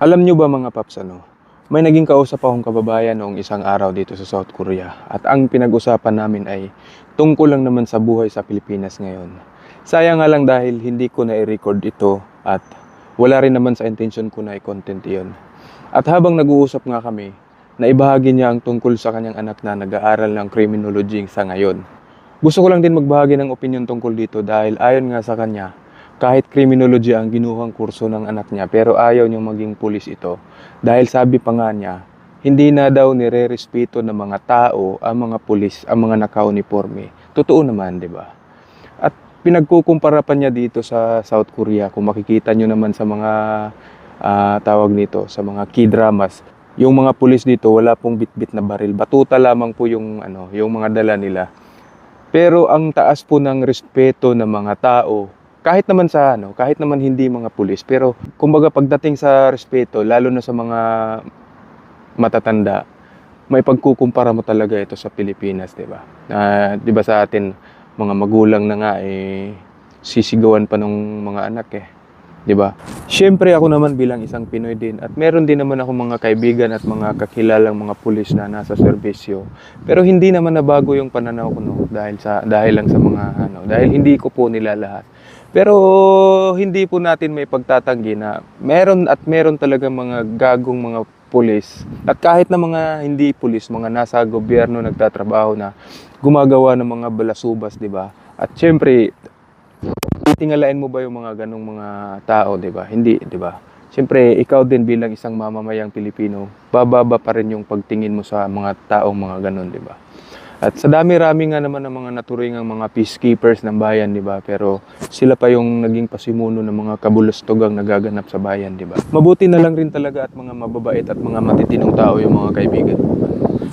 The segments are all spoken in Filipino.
Alam nyo ba mga paps, may naging kausap akong kababayan noong isang araw dito sa South Korea. At ang pinag-usapan namin ay tungkol lang naman sa buhay sa Pilipinas ngayon. Sayang nga lang dahil hindi ko na i-record ito at wala rin naman sa intention ko na i-content iyon. At habang nag-uusap nga kami, naibahagi niya ang tungkol sa kanyang anak na nag-aaral ng criminology sa ngayon. Gusto ko lang din magbahagi ng opinion tungkol dito dahil ayon nga sa kanya, kahit criminology ang ginuhang kurso ng anak niya pero ayaw niyang maging pulis ito dahil sabi pa nga niya, hindi na daw nire-respeto ng mga tao ang mga pulis, ang mga naka-uniforme. Totoo naman, di ba? At pinagkukumpara pa niya dito sa South Korea, kung makikita niyo naman sa mga tawag nito, sa mga K-dramas, yung mga pulis dito wala pong bitbit na baril, batuta lamang po yung yung mga dala nila. Pero ang taas po ng respeto ng mga tao, kahit naman hindi mga pulis, pero kumbaga pagdating sa respeto, lalo na sa mga matatanda, may pagkukumpara mo talaga ito sa Pilipinas, 'di ba? 'Di ba sa atin, mga magulang na nga sisigawan pa ng mga anak 'di ba? Siyempre ako naman bilang isang Pinoy din at meron din naman ako mga kaibigan at mga kakilalang mga pulis na nasa serbisyo. Pero hindi naman nabago yung pananaw ko dahil lang sa mga dahil hindi ko po nila lahat. Pero hindi po natin may pagtatanggi na meron talaga mga gagong mga pulis at kahit na mga hindi pulis, mga nasa gobyerno nagtatrabaho na gumagawa ng mga balasubas, 'di ba? At siyempre titingalain mo ba yung mga ganong mga tao, 'di ba? Hindi, 'di ba? Siyempre, ikaw din bilang isang mamamayang Pilipino, bababa pa rin yung pagtingin mo sa mga taong mga ganon, 'di ba? At sa dami-rami nga naman ng mga naturingang mga peacekeepers ng bayan, 'di ba? Pero sila pa yung naging pasimuno ng mga kabulustogang nagaganap sa bayan, 'di ba? Mabuti na lang rin talaga at mga mababait at mga matitinong tao yung mga kaibigan.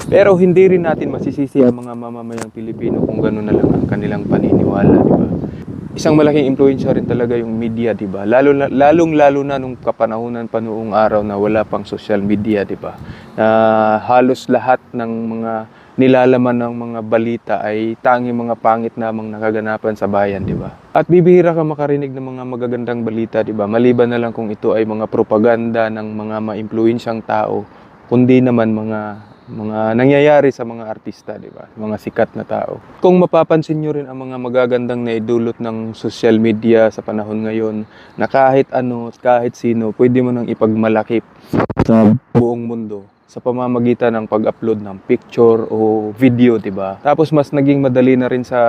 Pero hindi rin natin masisisi ang mga mamamayang Pilipino kung gano'n na lang ang kanilang paniniwala, 'di ba? Isang malaking impluwensya rin talaga yung media, 'di ba? Lalong-lalo na nung kapanahunan pa noong araw na wala pang social media, 'di ba? Na halos lahat ng mga nilalaman ng mga balita ay tanging mga pangit namang nakaganapan sa bayan, 'di ba? At bibihira ka makarinig ng mga magagandang balita, 'di ba? Maliban na lang kung ito ay mga propaganda ng mga maimpluwensyang tao, kundi naman mga nangyayari sa mga artista, 'di ba? Mga sikat na tao. Kung mapapansin niyo rin ang mga magagandang naidulot ng social media sa panahon ngayon, na kahit sino, pwede mo nang ipagmalakip sa buong mundo sa pamamagitan ng pag-upload ng picture o video, 'di ba? Tapos mas naging madali na rin sa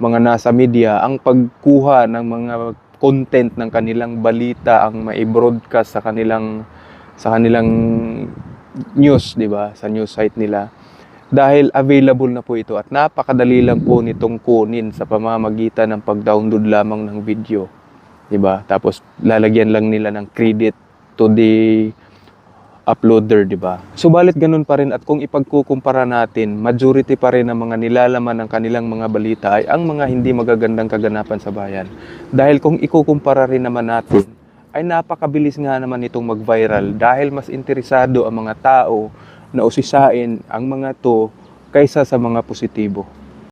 mga nasa media ang pagkuha ng mga content ng kanilang balita, ang mai-broadcast sa kanilang news, 'di ba? Sa news site nila. Dahil available na po ito at napakadali lang po nitong kunin sa pamamagitan ng pag-download lamang ng video, 'di ba? Tapos lalagyan lang nila ng credit to the uploader, 'di ba? Subalit ganun pa rin at kung ipagkukumpara natin, majority pa rin ng mga nilalaman ng kanilang mga balita ay ang mga hindi magagandang kaganapan sa bayan. Dahil kung ikukumpara rin naman natin, ay napakabilis nga naman itong mag-viral dahil mas interesado ang mga tao na usisain ang mga to kaysa sa mga positibo.